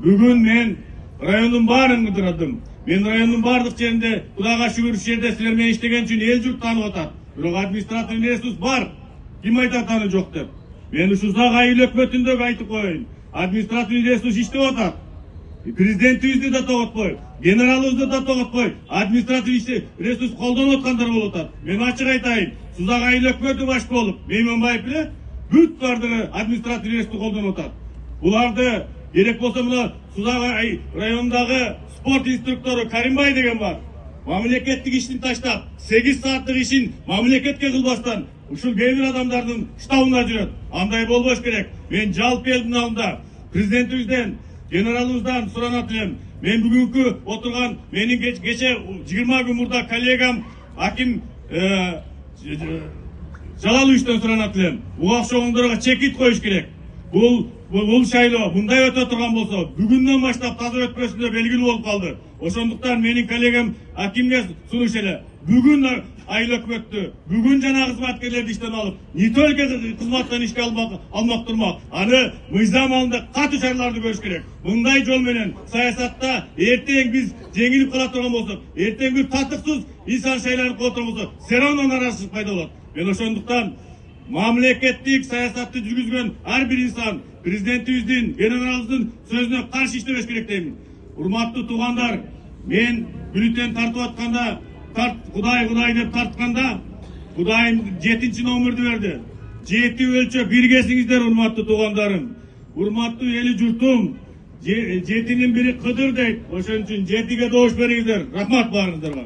Бүгін мен районun барын кыдырадым. Мен районun бардык жеринде, Кудайга шүгүр, жерде силер мени иштеген үчүн эл журт таанып атат. Бирок административный ресурс бар. Ким айтат аны жок деп? Мен ушул Зак айыл өкмөтүндө айтып коеюн. Административный ресурс иштеп атат. Президентибизди да тоготпой, генералыбызды да тоготпой, административный ресурс колдонуп аткандар болуп атат. Мен ачык айтайын, Зак айыл өкмөтү баш болуп, Мейманбаев эле бүт бардыгы административный ресурс колдонуп атат. Буларды керек болсо мына Зак районундагы спорт инструктору Каримбай деген бар. Мамлекеттик иштин таштап, 8 сааттык ишин мамлекетке кылбастан ушул кээ бир адамдардын штабында жүрөт. Андай болбош керек. Мен жалпы элдин алдында президентибизден, генералыбыздан суранат элем. Мен бүгүнкү отурган менин кече 20 күн мурда коллегам Аким Жалаловичтен суранат элем. Буга окшогондорго чекит коюш керек. Бул шайлоо мындай өтө турган болсо, бүгүндөн баштап таза өтпөсүндө белгилүү болуп калды. Ошондуктан менин коллегам Акимге сунуш эле. Бүгүн айыл өкмөттү, бүгүн жана кызматкерлерди иштен алып, не только кызматтан ишке алмак турмак, аны мыйзам алында катуу чараларды көрүш керек. Мындай жол менен саясатта эртең биз жеңилип кала турган болсок, эртең бир татыксыз инсан шайланып кала турган болсо, все равно наразычылык пайда болот. Мен ошондуктан мамлекеттик саясатты жүргүзгөн ар бир инсан президентибиздин, генералыбыздын сөзүнө каршы иштебеш керек деймин. Урматтуу туугандар, мен бюллетень тартып атканда, Кудай деп тартканда, Кудайым 7-чи номерди берди. 7 өлчөп биргесиңиздер, урматтуу туугандарым. Урматтуу эли журтум, 7-нин бири Кыдыр дейт. Ошон үчүн 7ге добуш бериңиздер. Рахмат баарыңыздарга.